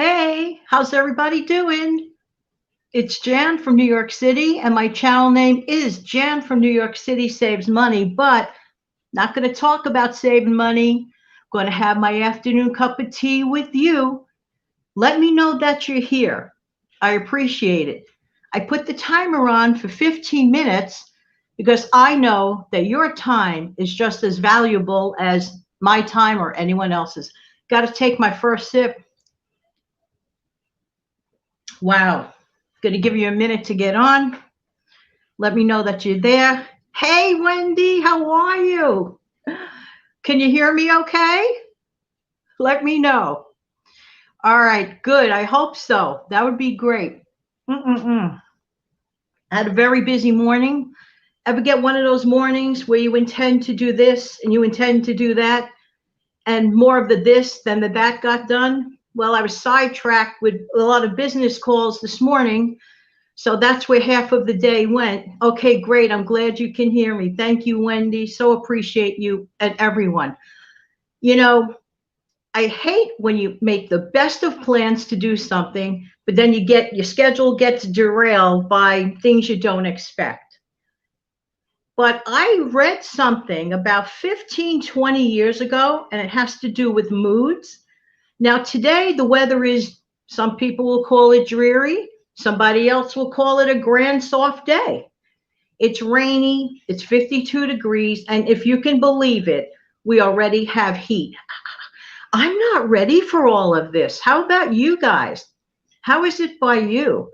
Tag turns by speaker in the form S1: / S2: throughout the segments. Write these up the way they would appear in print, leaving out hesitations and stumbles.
S1: Hey, how's everybody doing? It's Jan from New York City, and my channel name is Jan from New York City Saves Money, but not going to talk about saving money. Going to have my afternoon cup of tea with you. Let me know that you're here. I appreciate it. I put the timer on for 15 minutes because I know that your time is just as valuable as my time or anyone else's. Got to take my first sip. Wow. Going to give you a minute to get on. Let me know that you're there. Hey, Wendy, how are you? Can you hear me okay? Let me know. All right, good. I hope so. That would be great. I had a very busy morning. Ever get one of those mornings where you intend to do this and you intend to do that, and more of the this than the that got done? Well, I was sidetracked with a lot of business calls this morning. So that's where half of the day went. Okay, great. I'm glad you can hear me. Thank you, Wendy. So appreciate you and everyone. You know, I hate when you make the best of plans to do something, but then your schedule gets derailed by things you don't expect. But I read something about 15, 20 years ago, and it has to do with moods. Now, today, the weather is, some people will call it dreary. Somebody else will call it a grand soft day. It's rainy, it's 52 degrees, and if you can believe it, we already have heat. I'm not ready for all of this. How about you guys? How is it by you?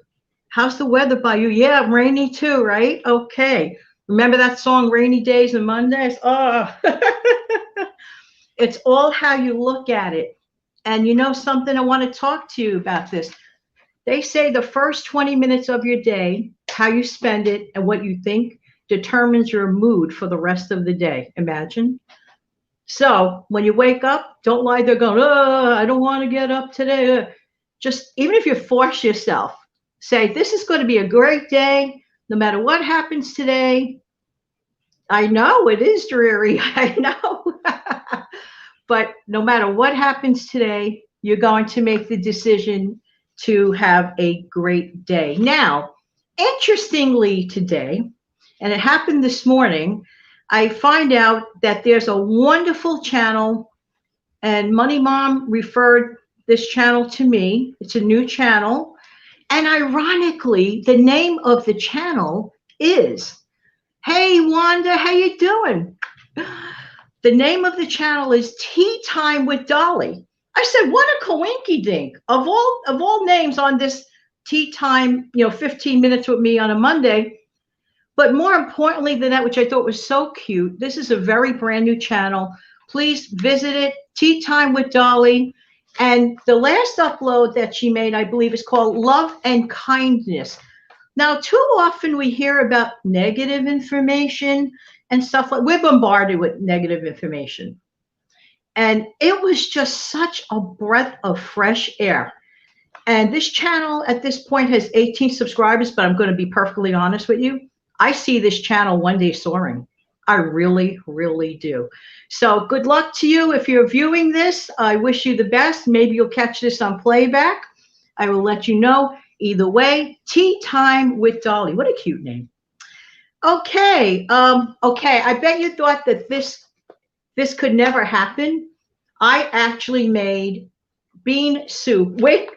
S1: How's the weather by you? Yeah, rainy too, right? Okay. Remember that song, Rainy Days and Mondays? Oh, it's all how you look at it. And you know something, I want to talk to you about this. They say the first 20 minutes of your day, how you spend it and what you think determines your mood for the rest of the day. Imagine. So when you wake up, don't lie there going, oh, I don't want to get up today. Just even if you force yourself, say, this is going to be a great day. No matter what happens today. I know it is dreary. I know. But no matter what happens today, you're going to make the decision to have a great day. Now, interestingly today, and it happened this morning, I find out that there's a wonderful channel, and Money Mom referred this channel to me. It's a new channel. And ironically, the name of the channel is, hey, Wanda, how you doing? The name of the channel is Tea Time with Dolly. I said, what a coinky dink. Of all names on this tea time, 15 minutes with me on a Monday. But more importantly than that, which I thought was so cute, this is a very brand new channel. Please visit it, Tea Time with Dolly. And the last upload that she made, I believe, is called Love and Kindness. Now, too often we hear about negative information and stuff like, we're bombarded with negative information. And it was just such a breath of fresh air. And this channel at this point has 18 subscribers, but I'm going to be perfectly honest with you. I see this channel one day soaring. I really, really do. So good luck to you. If you're viewing this, I wish you the best. Maybe you'll catch this on playback. I will let you know. Either way, Tea Time with Dolly. What a cute name. Okay. Okay. I bet you thought that this could never happen. I actually made bean soup. Wait.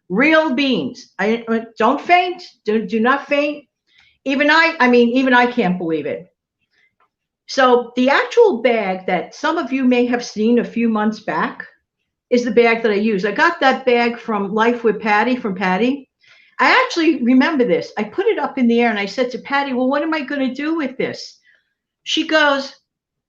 S1: Real beans. Don't faint. Do not faint. Even I can't believe it. So the actual bag that some of you may have seen a few months back is the bag that I use. I got that bag from Life with Patty, from Patty. I actually remember this. I put it up in the air and I said to Patty, well, what am I going to do with this? She goes,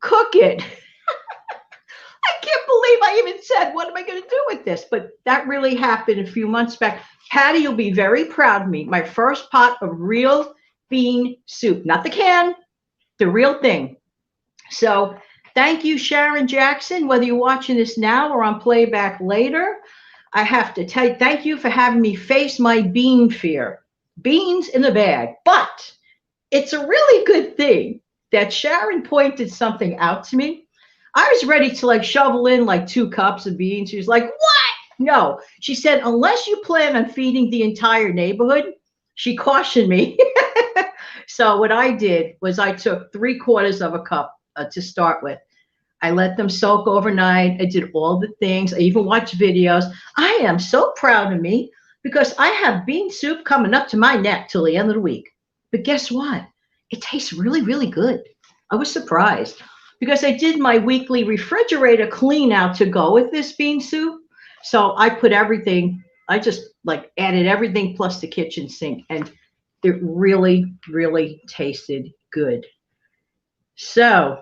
S1: cook it. I can't believe I even said, what am I going to do with this? But that really happened a few months back. Patty, you'll be very proud of me. My first pot of real bean soup, not the can, the real thing. So thank you, Sharon Jackson, whether you're watching this now or on playback later. I have to tell you, thank you for having me face my bean fear. Beans in a bag. But it's a really good thing that Sharon pointed something out to me. I was ready to shovel in 2 cups of beans. She was like, what? No, she said, unless you plan on feeding the entire neighborhood, she cautioned me. So what I did was I took 3/4 of a cup to start with. I let them soak overnight. I did all the things. I even watched videos. I am so proud of me because I have bean soup coming up to my neck till the end of the week. But guess what? It tastes really, really good. I was surprised because I did my weekly refrigerator clean out to go with this bean soup. So I put everything, I just like added everything plus the kitchen sink, and it really, really tasted good. So,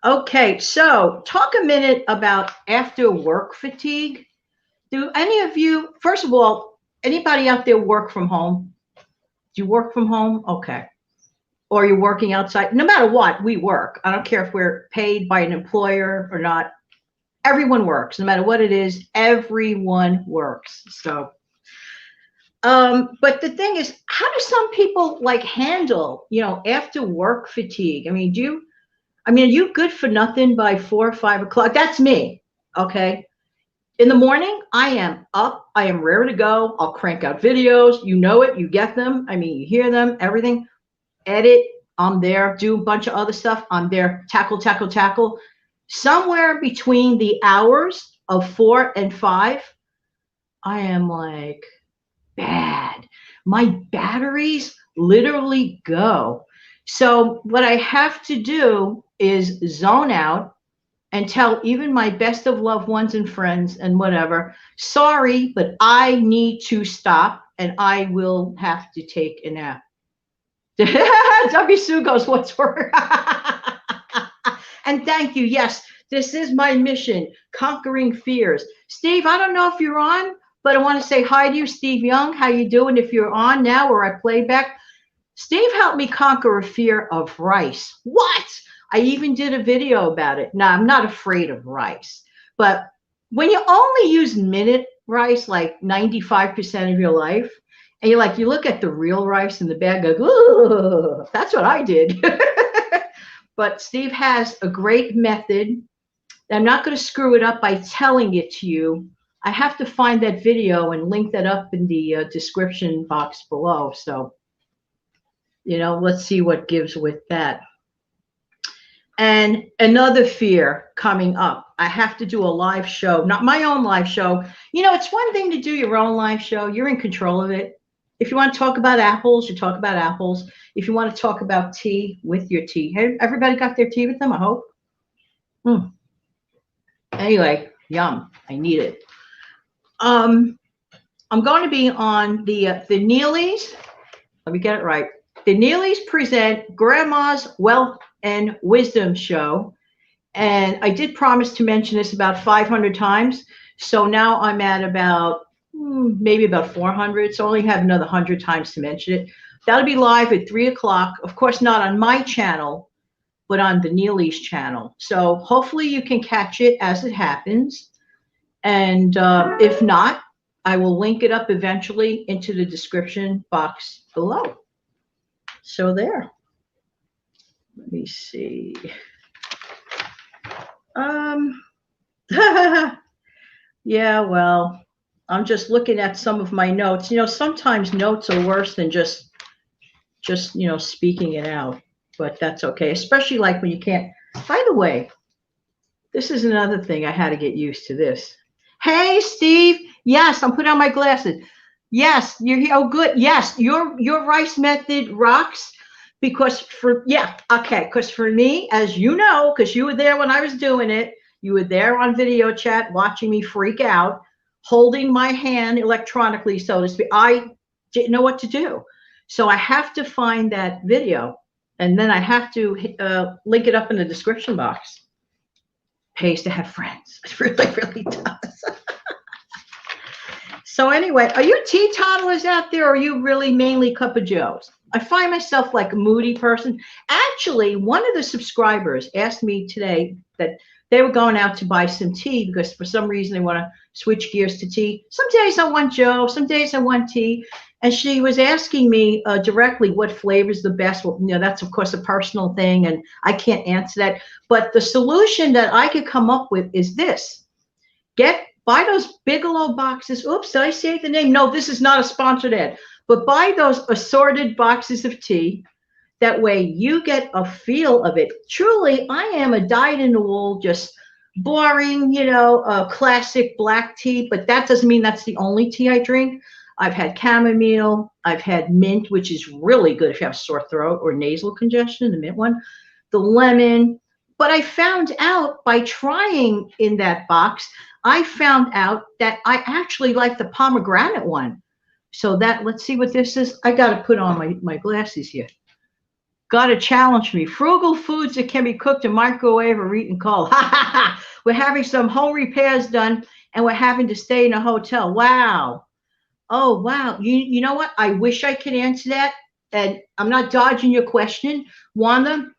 S1: okay, so talk a minute about after work fatigue. Do any of you, first of all, anybody out there work from home? Do you work from home? Okay. Or you're working outside? No matter what, we work. I don't care if we're paid by an employer or not. Everyone works. No matter what it is, everyone works. So, but the thing is, how do some people like handle, after work fatigue? I mean, are you good for nothing by 4 or 5 o'clock? That's me. Okay. In the morning, I am up. I am ready to go. I'll crank out videos. You know it. You get them. I mean, you hear them, everything. Edit. I'm there. Do a bunch of other stuff. I'm there. Tackle, tackle, tackle. Somewhere between the hours of 4 and 5, I am like bad. My batteries literally go. So what I have to do is zone out and tell even my best of loved ones and friends and whatever, sorry, but I need to stop and I will have to take a nap. W. Sue goes, what's work? And thank you. Yes, this is my mission, conquering fears. Steve, I don't know if you're on, but I want to say hi to you, Steve Young. How you doing? If you're on now or I play back, Steve helped me conquer a fear of rice. What? I even did a video about it. Now, I'm not afraid of rice, but when you only use minute rice like 95% of your life, and you look at the real rice in the bag, go, ooh, that's what I did. But Steve has a great method. I'm not going to screw it up by telling it to you. I have to find that video and link that up in the description box below. So, let's see what gives with that. And another fear coming up. I have to do a live show, not my own live show. It's one thing to do your own live show. You're in control of it. If you want to talk about apples, you talk about apples. If you want to talk about tea, with your tea. Hey, everybody got their tea with them, I hope. Anyway, yum. I need it. I'm going to be on the Neelys. Let me get it right. The Neelys present Grandma's Wealth and Wisdom Show. And I did promise to mention this about 500 times. So now I'm at about maybe about 400. So I only have another 100 times to mention it. That'll be live at 3 o'clock. Of course, not on my channel, but on the Neely's channel. So hopefully you can catch it as it happens. And if not, I will link it up eventually into the description box below. So there. Let me see. Yeah, well, I'm just looking at some of my notes. Sometimes notes are worse than just speaking it out, but that's okay. Especially like when you can't. By the way, this is another thing I had to get used to this. Hey, Steve. Yes, I'm putting on my glasses. Yes, you're here. Oh, good. Yes, your rice method rocks. Because for me, as you know, because you were there when I was doing it, you were there on video chat watching me freak out, holding my hand electronically, so to speak. I didn't know what to do. So I have to find that video, and then I have to link it up in the description box. Pays to have friends. It really, really does. So anyway, are you teetotalers out there, or are you really mainly cup of joes? I find myself like a moody person. Actually, one of the subscribers asked me today that they were going out to buy some tea because for some reason they want to switch gears to tea. Some days I want Joe, some days I want tea. And she was asking me directly what flavor is the best. Well, that's of course a personal thing, and I can't answer that. But the solution that I could come up with is this: buy those Bigelow boxes. Oops, did I say the name? No, this is not a sponsored ad. But buy those assorted boxes of tea. That way you get a feel of it. Truly, I am a dyed-in-the-wool, just boring, classic black tea. But that doesn't mean that's the only tea I drink. I've had chamomile. I've had mint, which is really good if you have sore throat or nasal congestion, the mint one. The lemon. But I found out by trying in that box, I found out that I actually like the pomegranate one. So let's see what this is. I got to put on my glasses here. Got to challenge me. Frugal foods that can be cooked in microwave or eaten cold. Ha ha ha. We're having some home repairs done and we're having to stay in a hotel. Wow. Oh, wow. You know what? I wish I could answer that. And I'm not dodging your question. Wanda,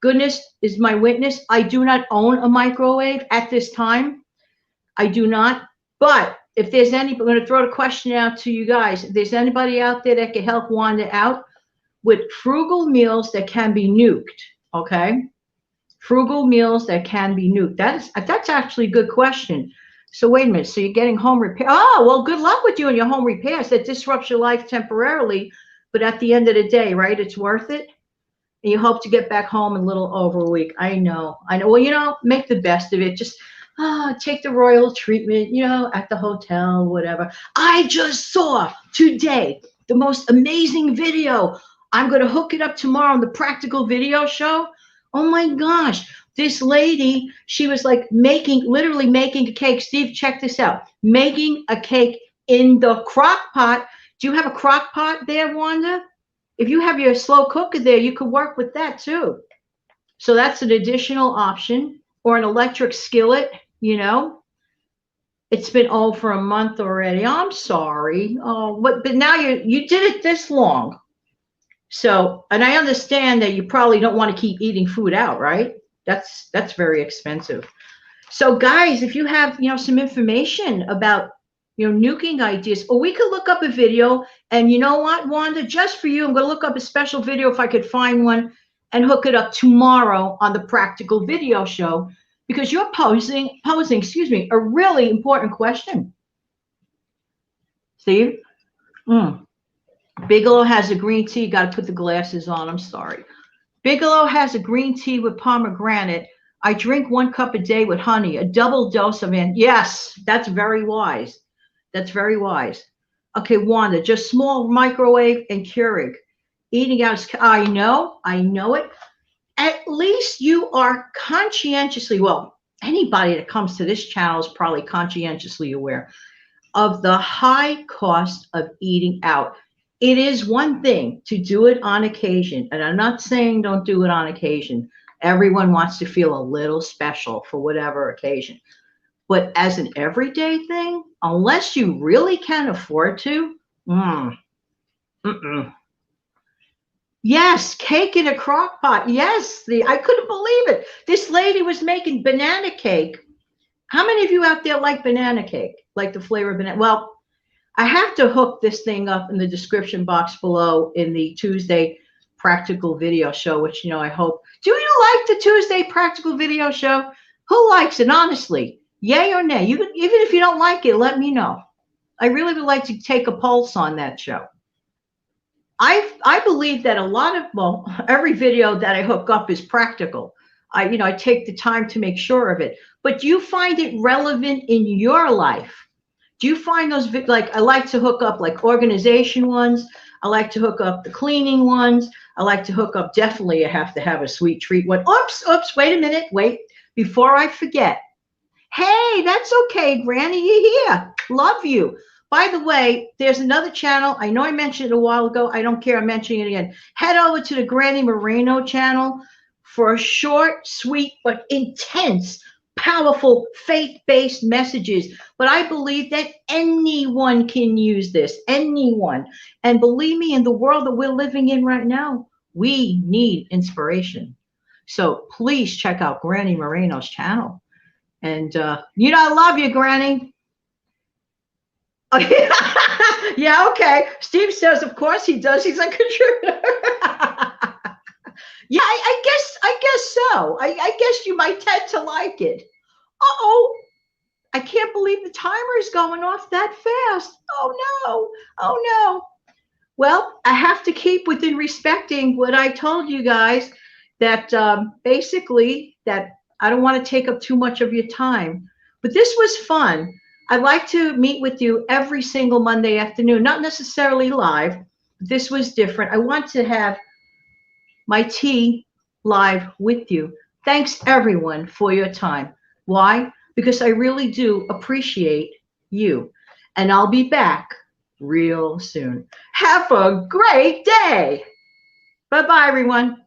S1: goodness is my witness. I do not own a microwave at this time. I do not. But if there's I'm going to throw the question out to you guys. If there's anybody out there that can help Wanda out with frugal meals that can be nuked, okay? Frugal meals that can be nuked. That's actually a good question. So wait a minute. So you're getting home repair. Oh, well, good luck with you and your home repairs. That disrupts your life temporarily, but at the end of the day, right, it's worth it. And you hope to get back home in a little over a week. I know. Well, make the best of it. Just take the royal treatment, at the hotel, whatever. I just saw today the most amazing video. I'm going to hook it up tomorrow on the Practical Video Show. Oh my gosh. This lady, she was like literally making a cake. Steve, check this out. Making a cake in the crock pot. Do you have a crock pot there, Wanda? If you have your slow cooker there, you could work with that too. So that's an additional option. Or an electric skillet, It's been for a month already. I'm sorry. Oh, but now you did it this long. So, and I understand that you probably don't want to keep eating food out, right? That's very expensive. So guys, if you have, some information about, nuking ideas, or we could look up a video, and you know what, Wanda, just for you, I'm going to look up a special video if I could find one and hook it up tomorrow on the Practical Video Show, because you're posing, a really important question. Steve? Bigelow has a green tea. Got to put the glasses on. I'm sorry. Bigelow has a green tea with pomegranate. I drink 1 cup a day with honey, a double dose of it. Yes, that's very wise. That's very wise. Okay, Wanda, just small microwave and Keurig. Eating out is, I know it. At least you are conscientiously, well, anybody that comes to this channel is probably conscientiously aware of the high cost of eating out. It is one thing to do it on occasion, and I'm not saying don't do it on occasion. Everyone wants to feel a little special for whatever occasion. But as an everyday thing, unless you really can afford to, Yes, cake in a crock pot. Yes, I couldn't believe it. This lady was making banana cake. How many of you out there like banana cake? Like the flavor of banana? Well, I have to hook this thing up in the description box below in the Tuesday Practical Video Show, which, I hope. Do you like the Tuesday Practical Video Show? Who likes it, honestly? Yay or nay? Even if you don't like it, let me know. I really would like to take a pulse on that show. I believe that every video that I hook up is practical. I take the time to make sure of it. But do you find it relevant in your life? Do you find those, I like to hook up like organization ones. I like to hook up the cleaning ones. I like to hook up, definitely I have to have a sweet treat one. Oops, wait a minute, before I forget. Hey, that's okay, Granny, you're here. Love you. By the way, there's another channel. I know I mentioned it a while ago. I don't care. I'm mentioning it again. Head over to the Granny Moreno channel for a short, sweet, but intense, powerful faith-based messages. But I believe that anyone can use this, anyone. And believe me, in the world that we're living in right now, we need inspiration. So please check out Granny Moreno's channel. And I love you, Granny. Oh, yeah. Yeah, okay. Steve says, of course he does. He's a contributor. Yeah, I guess so. I guess you might tend to like it. Uh-oh. I can't believe the timer is going off that fast. Oh no. Oh no. Well, I have to keep within respecting what I told you guys, that basically that I don't want to take up too much of your time. But this was fun. I'd like to meet with you every single Monday afternoon, not necessarily live. This was different. I want to have my tea live with you. Thanks everyone for your time. Why? Because I really do appreciate you. And I'll be back real soon. Have a great day. Bye-bye, everyone.